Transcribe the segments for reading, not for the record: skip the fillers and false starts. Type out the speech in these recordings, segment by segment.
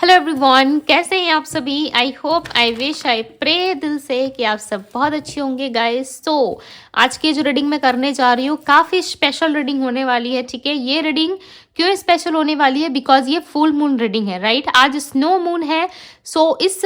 Hello everyone, कैसे हैं आप सभी। I hope, I wish, I pray दिल से कि आप सब बहुत अच्छे होंगे गाइस। आज की जो रीडिंग मैं करने जा रही हूँ काफ़ी स्पेशल रीडिंग होने वाली है। ठीक है, ये रीडिंग क्यों स्पेशल होने वाली है, बिकॉज ये फुल मून रीडिंग है। राइट, आज स्नो मून है। इस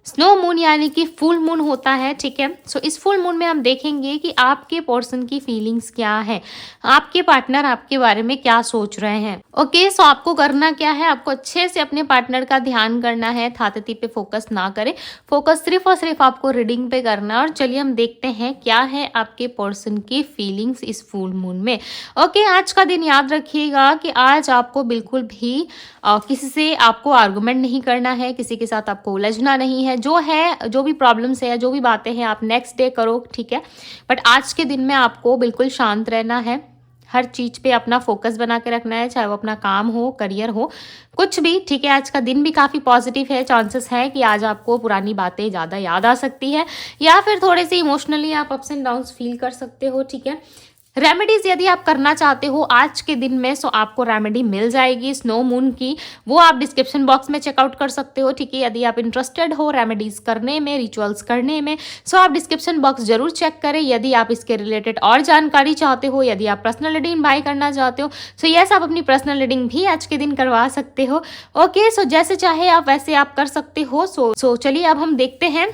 स्नो मून यानी कि फुल मून होता है। ठीक है, इस फुल मून में हम देखेंगे कि आपके पर्सन की फीलिंग्स क्या है, आपके पार्टनर आपके बारे में क्या सोच रहे हैं। ओके, आपको करना क्या है, आपको अच्छे से अपने पार्टनर का ध्यान करना है, थातती पे फोकस ना करें, फोकस सिर्फ और सिर्फ आपको रीडिंग पे करना है। और चलिए हम देखते हैं क्या है आपके पर्सन की फीलिंग्स इस फुल मून में। ओके, आज का दिन याद रखिएगा कि आज आपको बिल्कुल भी किसी से आपको आर्गुमेंट नहीं करना है, किसी के साथ आपको उलझना नहीं है। जो भी प्रॉब्लम्स है, जो भी बातें हैं, आप नेक्स्ट डे करो। ठीक है, बट आज के दिन में आपको बिल्कुल शांत रहना है, हर चीज पे अपना फोकस बना के रखना है, चाहे वो अपना काम हो, करियर हो, कुछ भी। ठीक है, आज का दिन भी काफी पॉजिटिव है। चांसेस है कि आज आपको पुरानी बातें ज्यादा याद आ सकती है, या फिर थोड़े से इमोशनली आप अप्स एंड डाउन्स फील कर सकते हो। ठीक है, रेमेडीज यदि आप करना चाहते हो आज के दिन में, आपको रेमेडी मिल जाएगी स्नो मून की, वो आप डिस्क्रिप्शन बॉक्स में चेकआउट कर सकते हो। ठीक है, यदि आप इंटरेस्टेड हो रेमेडीज करने में, रिचुअल्स करने में, आप डिस्क्रिप्शन बॉक्स जरूर चेक करें। यदि आप इसके रिलेटेड और जानकारी चाहते हो, यदि आप पर्सनल रीडिंग बाय करना चाहते हो, यस, आप अपनी पर्सनल रीडिंग भी आज के दिन करवा सकते हो। ओके, जैसे चाहे आप वैसे आप कर सकते हो। चलिए अब हम देखते हैं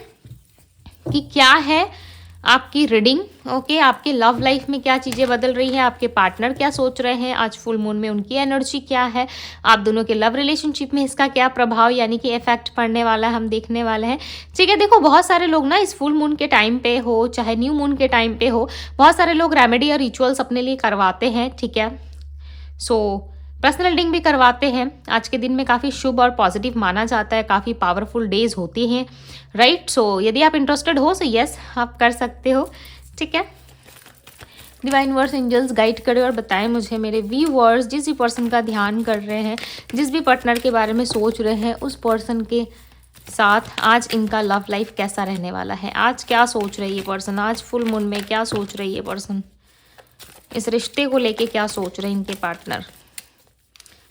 कि क्या है आपकी रीडिंग। ओके, आपके लव लाइफ में क्या चीज़ें बदल रही है, आपके पार्टनर क्या सोच रहे हैं आज फुल मून में, उनकी एनर्जी क्या है, आप दोनों के लव रिलेशनशिप में इसका क्या प्रभाव यानी कि इफेक्ट पड़ने वाला है, हम देखने वाले हैं। ठीक है, देखो बहुत सारे लोग ना इस फुल मून के टाइम पे हो चाहे न्यू मून के टाइम पे हो, बहुत सारे लोग रेमेडी और रिचुअल्स अपने लिए करवाते हैं। ठीक है, पर्सनल रीडिंग भी करवाते हैं। आज के दिन में काफ़ी शुभ और पॉजिटिव माना जाता है, काफ़ी पावरफुल डेज होती हैं। राइट, यदि आप इंटरेस्टेड हो यस, आप कर सकते हो। ठीक है, डिवाइन वर्ड्स एंजल्स गाइड करें और बताएं मुझे मेरे व्यूअर्स, जिस भी पर्सन का ध्यान कर रहे हैं, जिस भी पार्टनर के बारे में सोच रहे हैं, उस पर्सन के साथ आज इनका लव लाइफ कैसा रहने वाला है, आज क्या सोच रही है पर्सन, आज फुल मून में क्या सोच रही है पर्सन, इस रिश्ते को लेके क्या सोच रहे हैं इनके पार्टनर,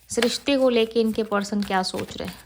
इस रिश्ते को लेके इनके पर्सन क्या सोच रहे हैं।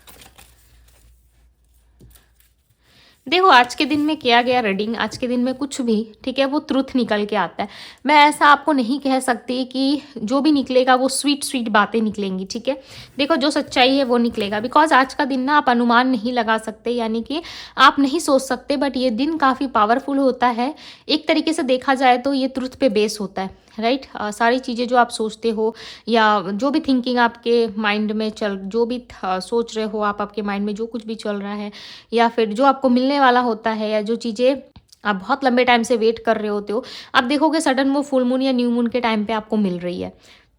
देखो आज के दिन में किया गया रीडिंग, आज के दिन में कुछ भी, ठीक है, वो ट्रुथ निकल के आता है। मैं ऐसा आपको नहीं कह सकती कि जो भी निकलेगा वो स्वीट स्वीट बातें निकलेंगी। ठीक है, देखो जो सच्चाई है वो निकलेगा, बिकॉज आज का दिन ना आप अनुमान नहीं लगा सकते, यानी कि आप नहीं सोच सकते, बट ये दिन काफ़ी पावरफुल होता है। एक तरीके से देखा जाए तो ये ट्रुथ पे बेस होता है। राइट, सारी चीज़ें जो आप सोचते हो या जो भी थिंकिंग आपके माइंड में जो भी सोच रहे हो आप, आपके माइंड में जो कुछ भी चल रहा है, या फिर जो आपको मिलने वाला होता है, या जो चीज़ें आप बहुत लंबे टाइम से वेट कर रहे होते हो, आप देखोगे सडन वो फुल मून या न्यू मून के टाइम पे आपको मिल रही है।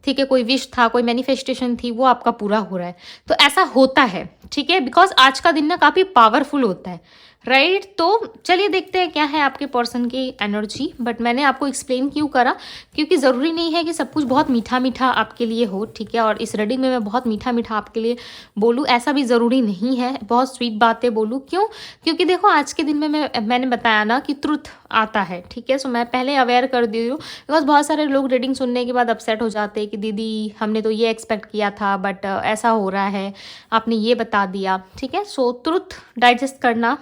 ठीक है, कोई विश था, कोई मैनिफेस्टेशन थी, वो आपका पूरा हो रहा है। तो ऐसा होता है। ठीक है, बिकॉज आज का दिन ना काफ़ी पावरफुल होता है। राइट, तो चलिए देखते हैं क्या है आपके पर्सन की एनर्जी। बट मैंने आपको एक्सप्लेन क्यों करा, क्योंकि ज़रूरी नहीं है कि सब कुछ बहुत मीठा मीठा आपके लिए हो। ठीक है, और इस रीडिंग में मैं बहुत मीठा मीठा आपके लिए बोलूँ, ऐसा भी ज़रूरी नहीं है, बहुत स्वीट बातें बोलूँ। क्यों? क्योंकि देखो आज के दिन में मैंने बताया ना कि ट्रुथ आता है। ठीक है, मैं पहले अवेयर कर दी हूँ, बिकॉज बहुत सारे लोग रीडिंग सुनने के बाद अपसेट हो जाते हैं कि दीदी हमने तो ये एक्सपेक्ट किया था, बट ऐसा हो रहा है, आपने ये बता दिया। ठीक है, ट्रुथ डाइजेस्ट करना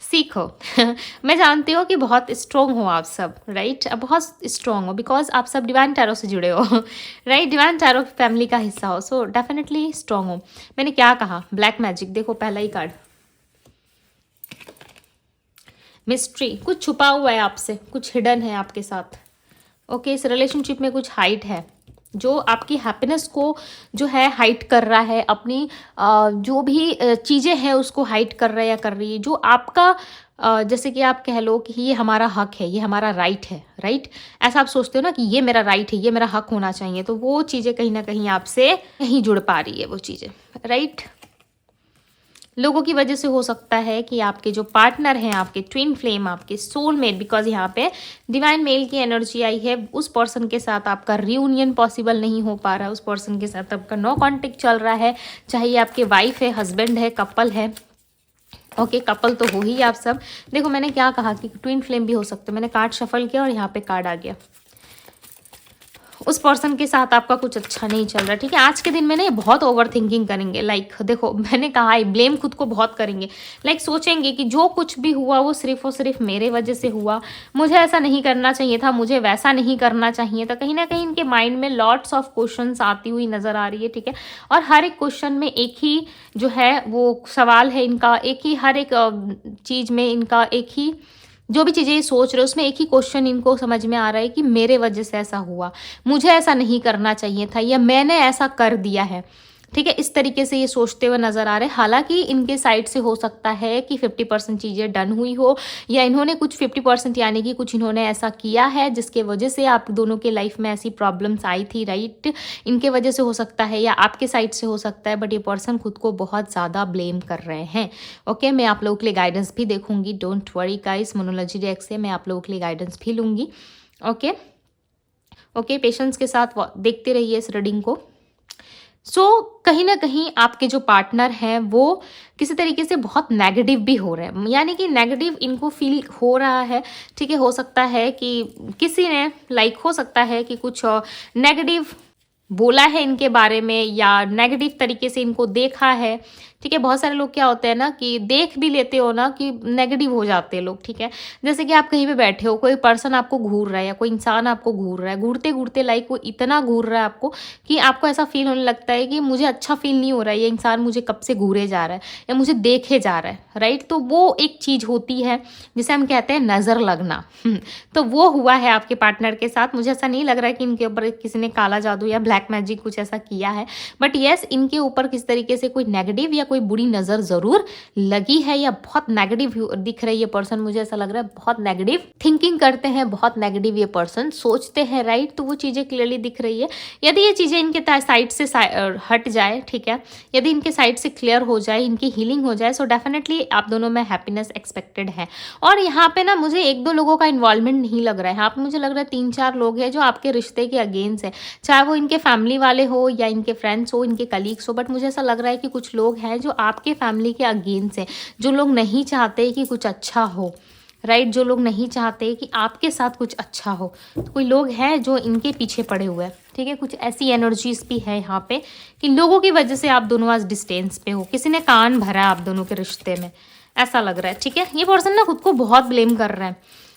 सीखो। मैं जानती हूँ कि बहुत स्ट्रॉन्ग हो आप सब। राइट, बहुत स्ट्रॉन्ग हो, बिकॉज आप सब डिवाइन टैरो से जुड़े हो। राइट, डिवाइन टैरो फैमिली का हिस्सा हो, डेफिनेटली स्ट्रॉन्ग हो। मैंने क्या कहा, ब्लैक मैजिक, देखो पहला ही कार्ड, मिस्ट्री, कुछ छुपा हुआ है आपसे, कुछ हिडन है आपके साथ। ओके, इस रिलेशनशिप में कुछ हाइट है जो आपकी हैप्पीनेस को जो है हाइट कर रहा है, अपनी जो भी चीज़ें हैं उसको हाइट कर रहा है या कर रही है, जो आपका जैसे कि आप कह लो कि ये हमारा हक है, ये हमारा राइट है। राइट, ऐसा आप सोचते हो ना कि ये मेरा राइट है, ये मेरा हक होना चाहिए, तो वो चीज़ें कहीं ना कहीं आपसे नहीं जुड़ पा रही है वो चीज़ें। राइट, लोगों की वजह से हो सकता है कि आपके जो पार्टनर हैं, आपके ट्विन फ्लेम, आपके सोलमेट, बिकॉज यहाँ पे डिवाइन मेल की एनर्जी आई है, उस पर्सन के साथ आपका रियूनियन पॉसिबल नहीं हो पा रहा है, उस पर्सन के साथ आपका नो कॉन्टेक्ट चल रहा है, चाहे ये आपके वाइफ है, हस्बैंड है, कपल है। ओके, कपल तो हो ही आप सब। देखो मैंने क्या कहा कि ट्विन फ्लेम भी हो सकते, मैंने कार्ड शफल किया और यहाँ पे कार्ड आ गया। उस पर्सन के साथ आपका कुछ अच्छा नहीं चल रहा, ठीक है। आज के दिन में ना ये बहुत ओवर थिंकिंग करेंगे, लाइक देखो मैंने कहा है ब्लेम खुद को बहुत करेंगे, लाइक सोचेंगे कि जो कुछ भी हुआ वो सिर्फ और सिर्फ मेरे वजह से हुआ, मुझे ऐसा नहीं करना चाहिए था, मुझे वैसा नहीं करना चाहिए था। कहीं ना कहीं इनके माइंड में लॉट्स ऑफ क्वेश्चंस आती हुई नजर आ रही है, ठीक है। और हर एक क्वेश्चन में एक ही जो है वो सवाल है इनका, एक ही हर एक चीज़ में इनका एक ही, जो भी चीज़ें ये सोच रहे हो उसमें एक ही क्वेश्चन इनको समझ में आ रहा है कि मेरे वजह से ऐसा हुआ, मुझे ऐसा नहीं करना चाहिए था, या मैंने ऐसा कर दिया है, ठीक है। इस तरीके से ये सोचते हुए नजर आ रहे हैं। हालांकि इनके साइड से हो सकता है कि 50% चीज़ें डन हुई हो, या इन्होंने कुछ 50% यानी कि कुछ इन्होंने ऐसा किया है जिसके वजह से आप दोनों के लाइफ में ऐसी प्रॉब्लम्स आई थी, राइट। इनके वजह से हो सकता है या आपके साइड से हो सकता है, बट ये पर्सन खुद को बहुत ज़्यादा ब्लेम कर रहे हैं। ओके, मैं आप लोगों के लिए गाइडेंस भी देखूंगी, डोंट वरी गाइस। मोनोलॉजी डेक से मैं आप लोगों के लिए गाइडेंस भी लूंगी। ओके ओके, पेशेंस के साथ देखते रहिए इस रीडिंग को। कहीं ना कहीं आपके जो पार्टनर हैं वो किसी तरीके से बहुत नेगेटिव भी हो रहे हैं, यानी कि नेगेटिव इनको फील हो रहा है, ठीक है। हो सकता है कि किसी ने हो सकता है कि कुछ नेगेटिव बोला है इनके बारे में, या नेगेटिव तरीके से इनको देखा है, ठीक है। बहुत सारे लोग क्या होते हैं ना कि देख भी लेते हो ना कि नेगेटिव हो जाते हैं लोग, ठीक है। जैसे कि आप कहीं पे बैठे हो, कोई पर्सन आपको घूर रहा है या कोई इंसान आपको घूर रहा है, घूरते घूरते वो इतना घूर रहा है आपको कि आपको ऐसा फील होने लगता है कि मुझे अच्छा फील नहीं हो रहा है, ये इंसान मुझे कब से घूरे जा रहा है या मुझे देखे जा रहा है, राइट। तो वो एक चीज़ होती है जिसे हम कहते हैं नज़र लगना। तो वो हुआ है आपके पार्टनर के साथ। मुझे ऐसा नहीं लग रहा है कि इनके ऊपर किसी ने काला जादू या ब्लैक मैजिक कुछ ऐसा किया है, बट येस इनके ऊपर किस तरीके से कोई नेगेटिव या कोई बुरी नज़र ज़रूर लगी है, या बहुत नेगेटिव दिख रही है पर्सन। मुझे ऐसा लग रहा है बहुत नेगेटिव थिंकिंग करते हैं, बहुत नेगेटिव ये पर्सन सोचते हैं, राइट। तो वो चीज़ें क्लियरली दिख रही है। यदि ये चीज़ें इनके साइड से हट जाए, ठीक है, यदि इनके साइड से क्लियर हो जाए, इनकी हीलिंग हो जाए, सो डेफिनेटली आप दोनों में हैप्पीनेस एक्सपेक्टेड है। और यहाँ पे ना मुझे 1-2 लोगों का इन्वॉल्वमेंट नहीं लग रहा है, यहाँ पे मुझे लग रहा है 3-4 लोग हैं जो आपके रिश्ते के अगेंस्ट है, चाहे वो इनके फैमिली वाले हो या इनके फ्रेंड्स हो, इनके कलीग्स हो। बट मुझे ऐसा लग रहा है कि कुछ लोग हैं जो आपके फैमिली के अगेंस्ट हैं, जो लोग नहीं चाहते कि कुछ अच्छा हो, राइट। जो लोग नहीं चाहते कि आपके साथ कुछ अच्छा हो, तो कोई लोग हैं जो इनके पीछे पड़े हुए हैं, ठीक है। कुछ ऐसी एनर्जीज भी है यहाँ पे कि लोगों की वजह से आप दोनों आज डिस्टेंस पे हो, किसी ने कान भरा है आप दोनों के रिश्ते में, ऐसा लग रहा है, ठीक है। ये पर्सन ना खुद को बहुत ब्लेम कर रहा है,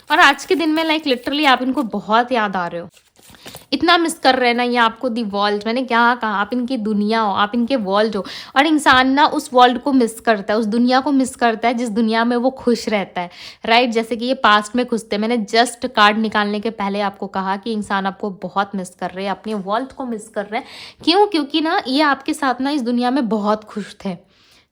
और आज के दिन में लिटरली आप इनको बहुत याद आ रहे हो, इतना मिस कर रहे हैं ना ये आपको। दी वर्ल्ड, मैंने क्या कहा, आप इनकी दुनिया हो, आप इनके वर्ल्ड हो। और इंसान ना उस वर्ल्ड को मिस करता है, उस दुनिया को मिस करता है जिस दुनिया में वो खुश रहता है, राइट। जैसे कि ये पास्ट में खुश थे, मैंने जस्ट कार्ड निकालने के पहले आपको कहा कि इंसान आपको बहुत मिस कर रहे हैं, अपने वर्ल्ड को मिस कर रहे हैं। क्यों? क्योंकि ना ये आपके साथ ना इस दुनिया में बहुत खुश थे।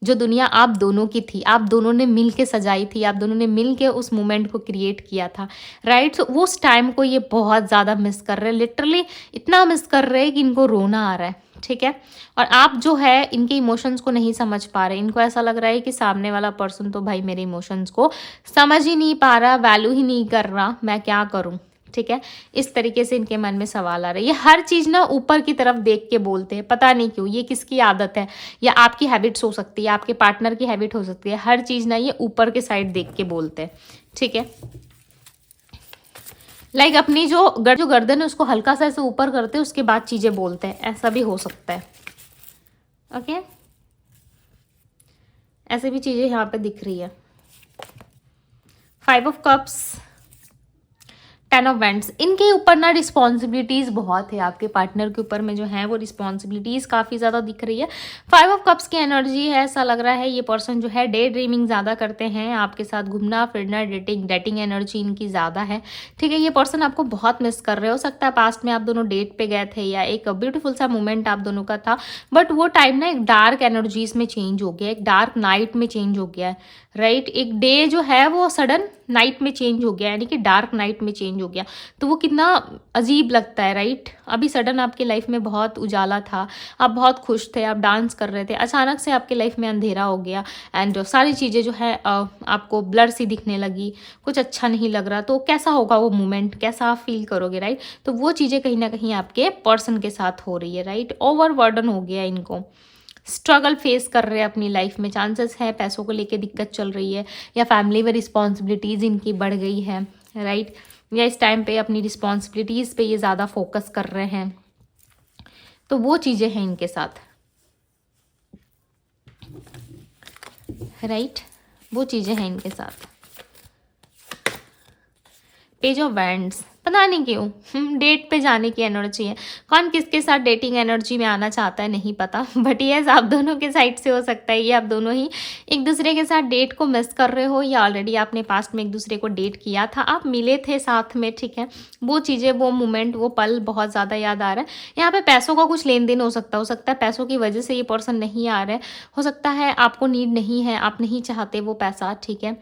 जो दुनिया आप दोनों की थी, आप दोनों ने मिल के सजाई थी, आप दोनों ने मिल के उस मोमेंट को क्रिएट किया था, राइट। तो उस टाइम को ये बहुत ज़्यादा मिस कर रहे हैं, लिटरली इतना मिस कर रहे हैं कि इनको रोना आ रहा है, ठीक है। और आप जो है इनके इमोशंस को नहीं समझ पा रहे। इनको ऐसा लग रहा है कि सामने वाला पर्सन तो भाई मेरे इमोशंस को समझ ही नहीं पा रहा, वैल्यू ही नहीं कर रहा, मैं क्या करूँ, ठीक है। इस तरीके से इनके मन में सवाल आ रहे हैं। ये हर चीज़ ना ऊपर की तरफ देख के बोलते हैं, पता नहीं क्यों। ये किसकी आदत है, या आपकी हैबिट्स हो सकती है, आपके पार्टनर की हैबिट हो सकती है। हर चीज़ ना ये ऊपर के साइड देख के बोलते हैं, ठीक है। अपनी जो गर्दन है उसको हल्का सा ऐसे ऊपर करते हैं, उसके बाद चीज़ें बोलते हैं, ऐसा भी हो सकता है। ओके, ऐसे भी चीज़ें यहाँ पे दिख रही है। 5 ऑफ कप्स, 10 ऑफ वैंड्स, इनके ऊपर ना रिस्पॉन्सिबिलिटीज़ बहुत है, आपके पार्टनर के ऊपर में जो है वो रिस्पॉन्सिबिलिटीज़ काफ़ी ज़्यादा दिख रही है। 5 ऑफ कप्स की एनर्जी है, ऐसा लग रहा है ये पर्सन जो है डे ड्रीमिंग ज़्यादा करते हैं, आपके साथ घूमना फिरना, डेटिंग एनर्जी इनकी ज़्यादा है, ठीक है। ये पर्सन आपको बहुत मिस कर रहे हो सकता है पास्ट में आप दोनों डेट पे गए थे या एक ब्यूटीफुल सा मोमेंट आप दोनों का था, बट वो टाइम ना एक डार्क एनर्जीज में चेंज हो गया, एक डार्क नाइट में चेंज हो गया है, राइट। एक डे जो है वो सडन नाइट में चेंज हो गया, यानी कि डार्क नाइट में चेंज हो गया। तो वो कितना अजीब लगता है, राइट। अभी सडन आपकी लाइफ में बहुत उजाला था, आप बहुत खुश थे, आप डांस कर रहे थे, अचानक से आपकी लाइफ में अंधेरा हो गया, एंड सारी चीज़ें जो है आपको ब्लर सी दिखने लगी, कुछ अच्छा नहीं लग रहा। तो कैसा होगा वो मोमेंट, कैसा आप फील करोगे, राइट। तो वो चीज़ें कहीं ना कहीं आपके पर्सन के साथ हो रही है, राइट। ओवरबर्डन हो गया इनको, स्ट्रगल फेस कर रहे हैं अपनी लाइफ में, चांसेस है पैसों को लेके दिक्कत चल रही है, या फैमिली में रिस्पॉन्सिबिलिटीज़ इनकी बढ़ गई है, राइट। या इस टाइम पे अपनी रिस्पॉन्सिबिलिटीज़ पे ये ज़्यादा फोकस कर रहे हैं, तो वो चीज़ें हैं इनके साथ, राइट वो चीज़ें हैं इनके साथ। पेज ऑफ वैंड्स, पता नहीं क्यों डेट पे जाने की एनर्जी है। कौन किसके साथ डेटिंग एनर्जी में आना चाहता है नहीं पता, बट ये आप दोनों के साइड से हो सकता है। ये आप दोनों ही एक दूसरे के साथ डेट को मिस कर रहे हो, या ऑलरेडी आपने पास्ट में एक दूसरे को डेट किया था, आप मिले थे साथ में, ठीक है। वो चीज़ें, वो मोमेंट, वो पल बहुत ज़्यादा याद आ रहा है। यहाँ पे पैसों का कुछ लेन देन हो सकता है पैसों की वजह से ये पर्सन नहीं आ रहा है। हो सकता है आपको नीड नहीं है, आप नहीं चाहते वो पैसा, ठीक है,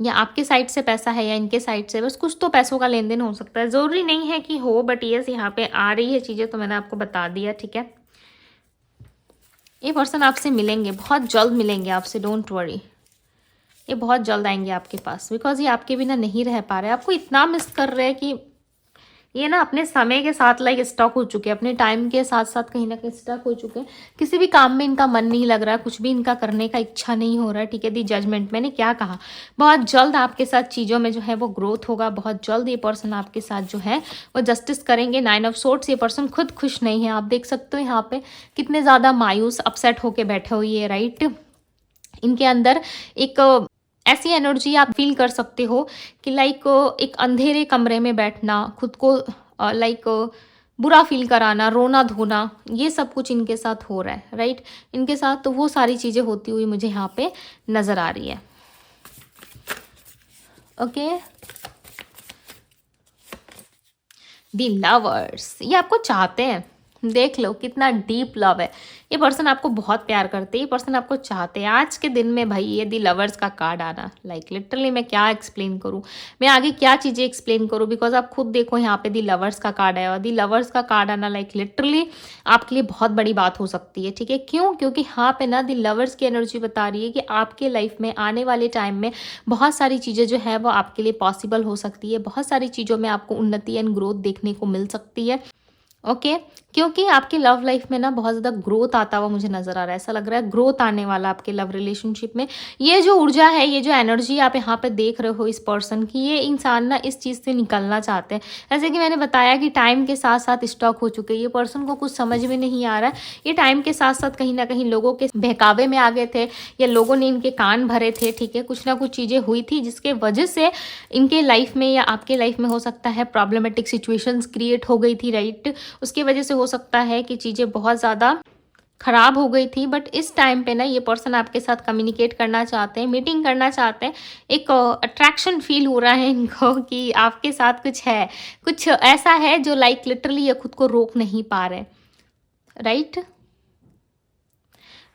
या आपके साइड से पैसा है या इनके साइड से, बस कुछ तो पैसों का लेन देन हो सकता है। ज़रूरी नहीं है कि हो, बट यस यहाँ पे आ रही है चीज़ें, तो मैंने आपको बता दिया, ठीक है। ये पर्सन आपसे मिलेंगे, बहुत जल्द मिलेंगे आपसे, डोंट वरी। ये बहुत जल्द आएंगे आपके पास, बिकॉज ये आपके बिना नहीं रह पा रहे, आपको इतना मिस कर रहे हैं कि ये ना अपने समय के साथ लाइक स्टक हो चुके हैं, अपने टाइम के साथ साथ कहीं ना कहीं स्टक हो चुके हैं। किसी भी काम में इनका मन नहीं लग रहा है, कुछ भी इनका करने का इच्छा नहीं हो रहा है, ठीक है। दी जजमेंट, मैंने क्या कहा, बहुत जल्द आपके साथ चीज़ों में जो है वो ग्रोथ होगा, बहुत जल्द ये पर्सन आपके साथ जो है वो जस्टिस करेंगे। 9 ऑफ सोर्ड्स, ये पर्सन खुद खुश नहीं है, आप देख सकते हो यहाँ पे कितने ज़्यादा मायूस, अपसेट होके बैठे हुए है, राइट। इनके अंदर एक ऐसी एनर्जी आप फील कर सकते हो कि लाइक एक अंधेरे कमरे में बैठना, खुद को लाइक बुरा फील कराना, रोना धोना, ये सब कुछ इनके साथ हो रहा है, राइट। इनके साथ तो वो सारी चीज़ें होती हुई मुझे यहाँ पे नज़र आ रही है, ओके। दी लवर्स, ये आपको चाहते हैं, देख लो कितना डीप लव है। ये पर्सन आपको बहुत प्यार करते हैं, ये पर्सन आपको चाहते हैं। आज के दिन में भाई ये दी लवर्स का कार्ड आना, लाइक लिटरली मैं क्या एक्सप्लेन करूँ, मैं आगे क्या चीज़ें एक्सप्लेन करूँ, बिकॉज आप खुद देखो यहाँ पे दी लवर्स का कार्ड आया, और दी लवर्स का कार्ड आना लाइक लिटरली आपके लिए बहुत बड़ी बात हो सकती है, ठीक है। क्यों? क्योंकि यहाँ पे ना दी लवर्स की एनर्जी बता रही है कि आपके लाइफ में आने वाले टाइम में बहुत सारी चीज़ें जो है वो आपके लिए पॉसिबल हो सकती है, बहुत सारी चीज़ों में आपको उन्नति एंड ग्रोथ देखने को मिल सकती है, ओके। क्योंकि आपकी लव लाइफ में ना बहुत ज़्यादा ग्रोथ आता हुआ मुझे नज़र आ रहा है, ऐसा लग रहा है ग्रोथ आने वाला आपके लव रिलेशनशिप में। ये जो ऊर्जा है, ये जो एनर्जी आप यहाँ पे देख रहे हो इस पर्सन की, ये इंसान ना इस चीज़ से निकलना चाहते हैं। जैसे कि मैंने बताया कि टाइम के साथ साथ स्टॉक हो चुके हैं, ये पर्सन को कुछ समझ में नहीं आ रहा है। ये टाइम के साथ साथ कहीं ना कहीं लोगों के बहकावे में आ गए थे, या लोगों ने इनके कान भरे थे, ठीक है। कुछ ना कुछ चीज़ें हुई थी जिसके वजह से इनके लाइफ में या आपके लाइफ में हो सकता है प्रॉब्लमेटिक सिचुएशंस क्रिएट हो गई थी, राइट। उसकी वजह से हो सकता है कि चीज़ें बहुत ज़्यादा खराब हो गई थी, बट इस टाइम पे ना ये पर्सन आपके साथ कम्युनिकेट करना चाहते हैं, मीटिंग करना चाहते हैं। एक अट्रैक्शन फील हो रहा है इनको कि आपके साथ कुछ है, कुछ ऐसा है जो लाइक लिटरली ये खुद को रोक नहीं पा रहे, राइट।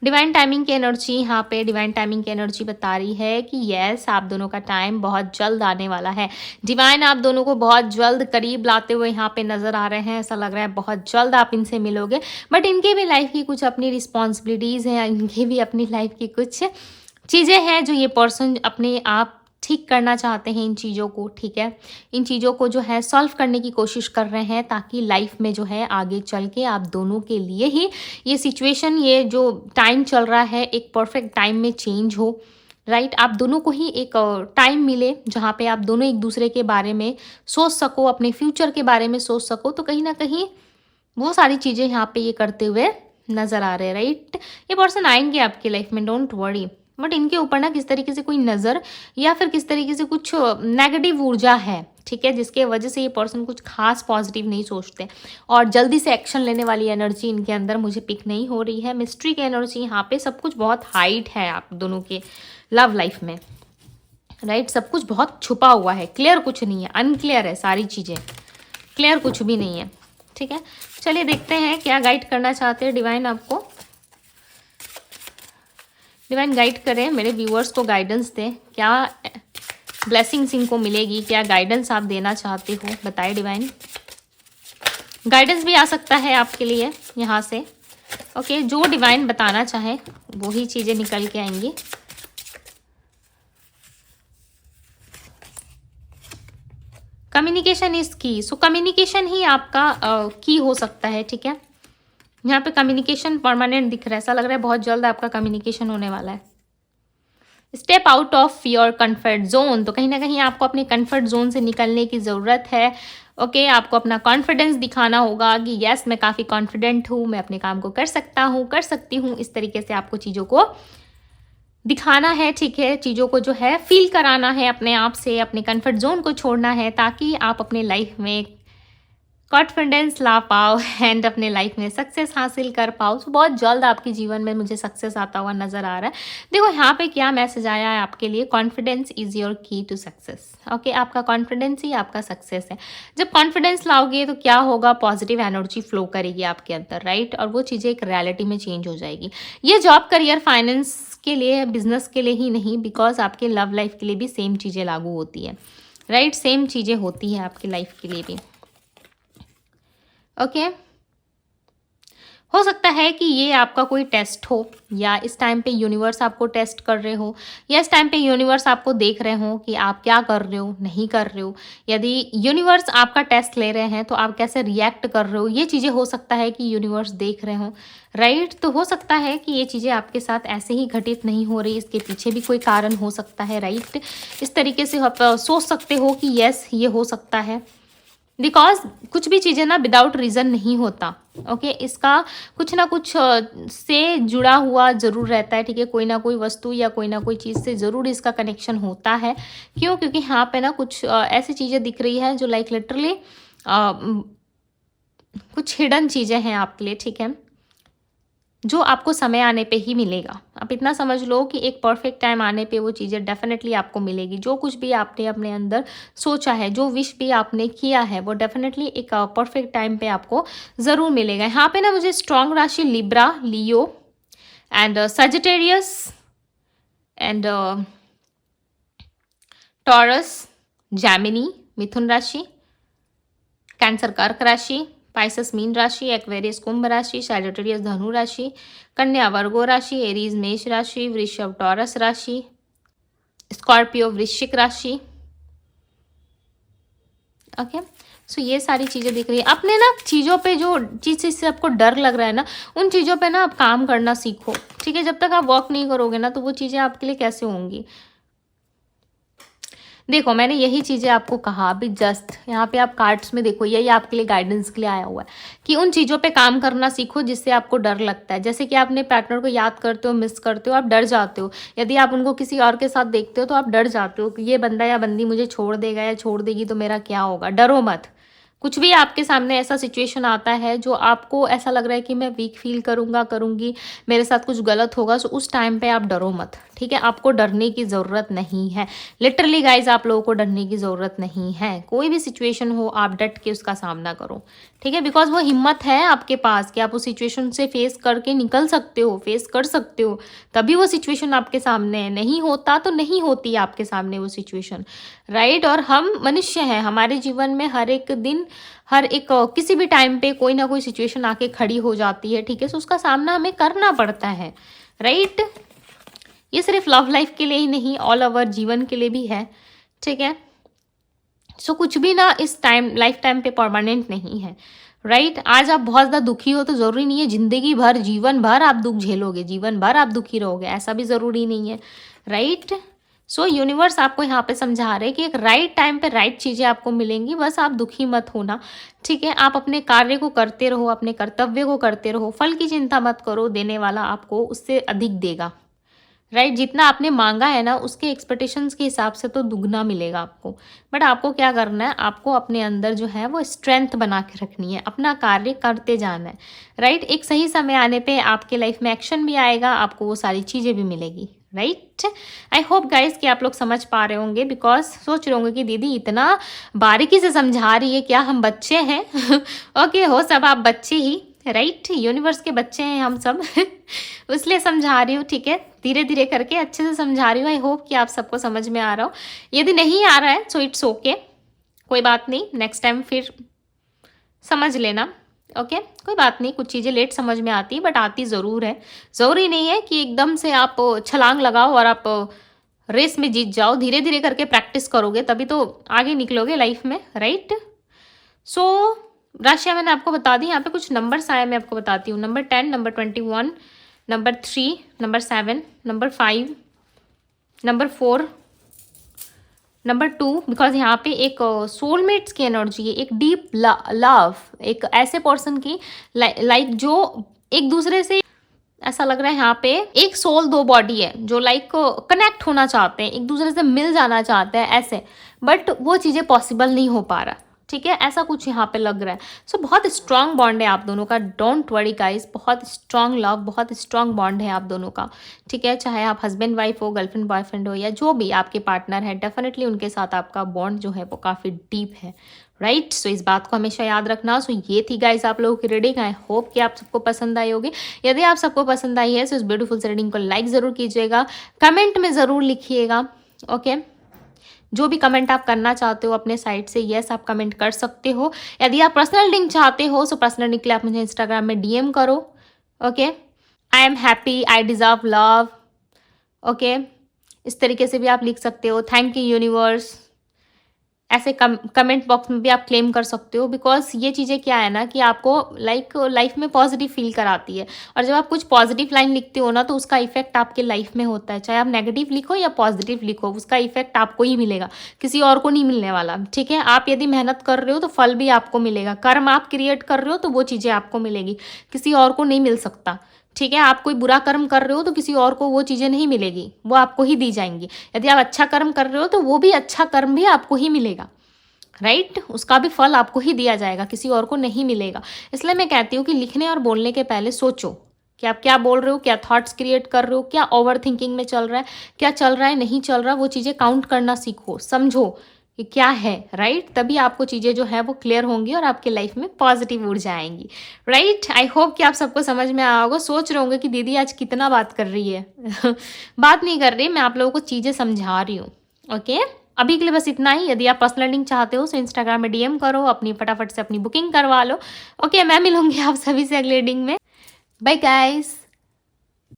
डिवाइन टाइमिंग की एनर्जी, यहाँ पे डिवाइन टाइमिंग की एनर्जी बता रही है कि यस आप दोनों का टाइम बहुत जल्द आने वाला है। डिवाइन आप दोनों को बहुत जल्द करीब लाते हुए यहाँ पे नज़र आ रहे हैं, ऐसा लग रहा है बहुत जल्द आप इनसे मिलोगे। बट इनके भी लाइफ की कुछ अपनी रिस्पॉन्सिबिलिटीज़ हैं, इनके भी अपनी लाइफ की कुछ चीज़ें हैं जो ये पर्सन अपने आप ठीक करना चाहते हैं इन चीज़ों को, ठीक है। इन चीज़ों को जो है सॉल्व करने की कोशिश कर रहे हैं, ताकि लाइफ में जो है आगे चल के आप दोनों के लिए ही ये सिचुएशन, ये जो टाइम चल रहा है, एक परफेक्ट टाइम में चेंज हो, राइट। आप दोनों को ही एक टाइम मिले जहाँ पे आप दोनों एक दूसरे के बारे में सोच सको, अपने फ्यूचर के बारे में सोच सको। तो कहीं ना कहीं वो सारी चीज़ें यहाँ पे ये करते हुए नज़र आ रहे हैं, राइट। ये पर्सन आएंगे आपकी लाइफ में, डोंट वरी। बट इनके ऊपर ना किस तरीके से कोई नज़र या फिर किस तरीके से कुछ नेगेटिव ऊर्जा है, ठीक है, जिसके वजह से ये पर्सन कुछ खास पॉजिटिव नहीं सोचते, और जल्दी से एक्शन लेने वाली एनर्जी इनके अंदर मुझे पिक नहीं हो रही है। मिस्ट्री की एनर्जी यहाँ पे, सब कुछ बहुत हाइड है आप दोनों के लव लाइफ में, राइट। सब कुछ बहुत छुपा हुआ है, क्लियर कुछ नहीं है, अनक्लियर है सारी चीज़ें, क्लियर कुछ भी नहीं है, ठीक है। चलिए देखते हैं क्या गाइड करना चाहते हैं डिवाइन आपको। डिवाइन गाइड करें, मेरे व्यूअर्स को गाइडेंस दें, क्या ब्लेसिंग्स इनको मिलेगी, क्या गाइडेंस आप देना चाहते हो, बताइए डिवाइन। गाइडेंस भी आ सकता है आपके लिए यहाँ से, ओके। जो डिवाइन बताना चाहे वही चीज़ें निकल के आएंगी। कम्युनिकेशन इज की, सो कम्युनिकेशन ही आपका की हो सकता है, ठीक है। यहाँ पे कम्युनिकेशन परमानेंट दिख रहा है, ऐसा लग रहा है बहुत जल्द आपका कम्युनिकेशन होने वाला है। Step out of your comfort zone. तो कहीं ना कहीं आपको अपने कंफर्ट जोन से निकलने की ज़रूरत है। ओके आपको अपना कॉन्फिडेंस दिखाना होगा कि यस मैं काफ़ी कॉन्फिडेंट हूँ, मैं अपने काम को कर सकता हूँ, कर सकती हूँ। इस तरीके से आपको चीज़ों को दिखाना है, ठीक है, चीज़ों को जो है फील कराना है अपने आप से, अपने कंफर्ट जोन को छोड़ना है, ताकि आप अपने लाइफ में कॉन्फिडेंस ला पाओ एंड अपने लाइफ में सक्सेस हासिल कर पाओ। तो बहुत जल्द आपके जीवन में मुझे सक्सेस आता हुआ नज़र आ रहा है। देखो यहाँ पे क्या मैसेज आया है आपके लिए, कॉन्फिडेंस इज़ योर की टू सक्सेस। ओके आपका कॉन्फिडेंस ही आपका सक्सेस है। जब कॉन्फिडेंस लाओगे तो क्या होगा, पॉजिटिव एनर्जी फ्लो करेगी आपके अंदर, राइट, और वो चीज़ें एक रियलिटी में चेंज हो जाएगी। ये जॉब, करियर, फाइनेंस के लिए, बिजनेस के लिए ही नहीं, बिकॉज आपके लव लाइफ के लिए भी सेम चीज़ें लागू होती है, राइट, सेम चीज़ें होती हैं आपकी लाइफ के लिए भी। ओके हो सकता है कि ये आपका कोई टेस्ट हो, या इस टाइम पे यूनिवर्स आपको टेस्ट कर रहे हो, या इस टाइम पे यूनिवर्स आपको देख रहे हो कि आप क्या कर रहे हो, नहीं कर रहे हो। यदि यूनिवर्स आपका टेस्ट ले रहे हैं तो आप कैसे रिएक्ट कर रहे हो, ये चीज़ें हो सकता है कि यूनिवर्स देख रहे हो, राइट। तो हो सकता है कि ये चीज़ें आपके साथ ऐसे ही घटित नहीं हो रही, इसके पीछे भी कोई कारण हो सकता है, राइट। इस तरीके से आप सोच सकते हो कि यस ये हो सकता है, बिकॉज कुछ भी चीज़ें ना विदाउट रीज़न नहीं होता। ओके इसका कुछ ना कुछ से जुड़ा हुआ ज़रूर रहता है, ठीक है, कोई ना कोई वस्तु या कोई ना कोई चीज़ से ज़रूर इसका कनेक्शन होता है। क्यों, क्योंकि यहाँ पे ना कुछ ऐसी चीज़ें दिख रही है जो लाइक लिटरली कुछ हिडन चीज़ें हैं आपके लिए, ठीक है, जो आपको समय आने पे ही मिलेगा। आप इतना समझ लो कि एक परफेक्ट टाइम आने पे वो चीज़ें डेफिनेटली आपको मिलेगी। जो कुछ भी आपने अपने अंदर सोचा है, जो विश भी आपने किया है, वो डेफिनेटली एक परफेक्ट टाइम पे आपको ज़रूर मिलेगा। यहाँ पे ना मुझे स्ट्रॉन्ग राशि Libra, Leo and Sagittarius and Taurus, Gemini मिथुन राशि, कैंसर कर्क राशि, पाइसस मीन राशि, एक्वेरियस कुंभ राशि, सैजिटेरियस धनु राशि, कन्या वर्गो राशि, एरीज मेष राशि, वृषभ टॉरस राशि, स्कॉर्पियो वृश्चिक राशि। ओके सो ये सारी चीज़ें दिख रही है। अपने ना चीज़ों पे जो चीज़ से आपको डर लग रहा है ना, उन चीज़ों पे ना आप काम करना सीखो, ठीक है। जब तक आप वर्क नहीं करोगे ना तो वो चीज़ें आपके लिए कैसे होंगी। देखो मैंने यही चीज़ें आपको कहा अभी जस्ट, यहाँ पे आप कार्ड्स में देखो, यही आपके लिए गाइडेंस के लिए आया हुआ है कि उन चीज़ों पे काम करना सीखो जिससे आपको डर लगता है। जैसे कि आप अपने पार्टनर को याद करते हो, मिस करते हो, आप डर जाते हो। यदि आप उनको किसी और के साथ देखते हो तो आप डर जाते हो कि ये बंदा या बंदी मुझे छोड़ देगा या छोड़ देगी तो मेरा क्या होगा। डरो मत। कुछ भी आपके सामने ऐसा सिचुएशन आता है जो आपको ऐसा लग रहा है कि मैं वीक फील करूँगा, करूँगी, मेरे साथ कुछ गलत होगा, सो उस टाइम पे आप डरो मत, ठीक है। आपको डरने की ज़रूरत नहीं है। लिटरली गाइज आप लोगों को डरने की ज़रूरत नहीं है। कोई भी सिचुएशन हो आप डट के उसका सामना करो, ठीक है, बिकॉज वो हिम्मत है आपके पास कि आप उस सिचुएशन से फेस करके निकल सकते हो, फेस कर सकते हो, तभी वो सिचुएशन आपके सामने है। नहीं होता तो नहीं होती आपके सामने वो सिचुएशन, राइट। और हम मनुष्य हैं, हमारे जीवन में हर एक दिन, हर एक किसी भी टाइम पे कोई ना कोई सिचुएशन आके खड़ी हो जाती है, ठीक है, सो उसका सामना हमें करना पड़ता है, राइट। ये सिर्फ लव लाइफ के लिए ही नहीं, ऑल ओवर जीवन के लिए भी है, ठीक है। सो कुछ भी ना इस टाइम लाइफ टाइम पे परमानेंट नहीं है, राइट। आज आप बहुत ज़्यादा दुखी हो तो ज़रूरी नहीं है जिंदगी भर, जीवन भर आप दुख झेलोगे, जीवन भर आप दुखी रहोगे, ऐसा भी ज़रूरी नहीं है, राइट। सो यूनिवर्स आपको यहाँ पे समझा रहे कि एक राइट टाइम पे राइट चीज़ें आपको मिलेंगी, बस आप दुखी मत होना, ठीक है। आप अपने कार्य को करते रहो, अपने कर्तव्य को करते रहो, फल की चिंता मत करो, देने वाला आपको उससे अधिक देगा, राइट। जितना आपने मांगा है ना उसके एक्सपेक्टेशंस के हिसाब से तो दुगना मिलेगा आपको। बट आपको क्या करना है, आपको अपने अंदर जो है वो स्ट्रेंथ बना के रखनी है, अपना कार्य करते जाना है, राइट। एक सही समय आने पे आपके लाइफ में एक्शन भी आएगा, आपको वो सारी चीज़ें भी मिलेगी, राइट। आई होप गाइज कि आप लोग समझ पा रहे होंगे, बिकॉज सोच रहे होंगे कि दीदी इतना बारीकी से समझा रही है, क्या हम बच्चे हैं। ओके हो सब आप बच्चे ही, राइट, यूनिवर्स के बच्चे हैं हम सब। इसलिए समझा रही हूँ, ठीक है, धीरे धीरे करके अच्छे से समझा रही हूँ। आई होप कि आप सबको समझ में आ रहा हो। यदि नहीं आ रहा है सो इट्स ओके, कोई बात नहीं, नेक्स्ट टाइम फिर समझ लेना, ओके कोई बात नहीं। कुछ चीज़ें लेट समझ में आती बट आती ज़रूर है। ज़रूरी नहीं है कि एकदम से आप छलांग लगाओ और आप रेस में जीत जाओ। धीरे धीरे करके प्रैक्टिस करोगे तभी तो आगे निकलोगे लाइफ में, राइट। सो राशियाँ मैंने आपको बता दी। यहाँ पे कुछ नंबर्स आए, मैं आपको बताती हूँ। Number 10, number 21, number 3, number 7, number 5, number 4, number 2, because यहाँ पे एक सोलमेट्स की एनर्जी है, एक डीप लव, एक ऐसे पर्सन की लाइक जो एक दूसरे से, ऐसा लग रहा है यहाँ पे एक सोल 2 बॉडी है जो लाइक कनेक्ट होना चाहते हैं, एक दूसरे से मिल जाना चाहते हैं ऐसे, बट वो चीज़ें पॉसिबल नहीं हो पा रहा, ठीक है, ऐसा कुछ यहाँ पे लग रहा है। सो बहुत स्ट्रांग बॉन्ड है आप दोनों का, डोंट वरी गाइस, बहुत स्ट्रांग लव, बहुत स्ट्रांग बॉन्ड है आप दोनों का, ठीक है, चाहे आप हस्बैंड वाइफ हो, गर्लफ्रेंड बॉयफ्रेंड हो, या जो भी आपके पार्टनर है, डेफिनेटली उनके साथ आपका बॉन्ड जो है वो काफ़ी डीप है, राइट। सो इस बात को हमेशा याद रखना। सो ये थी गाइस आप लोगों की रीडिंग, आई होप कि आप सबको पसंद आई होगी। यदि आप सबको पसंद आई है तो इस ब्यूटीफुल से रीडिंग को लाइक ज़रूर कीजिएगा, कमेंट में ज़रूर लिखिएगा, ओके। जो भी कमेंट आप करना चाहते हो अपने साइड से, यस आप कमेंट कर सकते हो। यदि आप पर्सनल रीडिंग चाहते हो सो पर्सनल रीडिंग के लिए आप मुझे इंस्टाग्राम में डीएम करो, okay. I am happy, I deserve love, okay, इस तरीके से भी आप लिख सकते हो। थैंक यू यूनिवर्स, ऐसे कमेंट बॉक्स में भी आप क्लेम कर सकते हो, बिकॉज ये चीज़ें क्या है ना कि आपको लाइक लाइफ में पॉजिटिव फील कराती है, और जब आप कुछ पॉजिटिव लाइन लिखते हो ना तो उसका इफेक्ट आपके लाइफ में होता है, चाहे आप नेगेटिव लिखो या पॉजिटिव लिखो, उसका इफेक्ट आपको ही मिलेगा, किसी और को नहीं मिलने वाला, ठीक है। आप यदि मेहनत कर रहे हो तो फल भी आपको मिलेगा, कर्म आप क्रिएट कर रहे हो तो वो चीज़ें आपको मिलेगी, किसी और को नहीं मिल सकता, ठीक है। आप कोई बुरा कर्म कर रहे हो तो किसी और को वो चीज़ें नहीं मिलेगी, वो आपको ही दी जाएंगी। यदि आप अच्छा कर्म कर रहे हो तो वो भी अच्छा कर्म भी आपको ही मिलेगा, राइट, उसका भी फल आपको ही दिया जाएगा, किसी और को नहीं मिलेगा। इसलिए मैं कहती हूँ कि लिखने और बोलने के पहले सोचो कि आप क्या बोल रहे हो, क्या थॉट्स क्रिएट कर रहे हो, क्या ओवर थिंकिंग में चल रहा है, क्या चल रहा है, नहीं चल रहा, वो चीज़ें काउंट करना सीखो, समझो कि क्या है, राइट। तभी आपको चीज़ें जो है वो क्लियर होंगी और आपके लाइफ में पॉजिटिव ऊर्जा आएंगी, राइट। आई होप कि आप सबको समझ में आया होगा। सोच रहे होंगे कि दीदी आज कितना बात कर रही है बात नहीं कर रही, मैं आप लोगों को चीज़ें समझा रही हूँ, ओके। अभी के लिए बस इतना ही। यदि आप पर्सनल रीडिंग चाहते हो तो इंस्टाग्राम में डीएम करो, अपनी फटाफट से अपनी बुकिंग करवा लो, ओके। मैं मिलूंगी आप सभी से अगले रीडिंग में। Bye guys.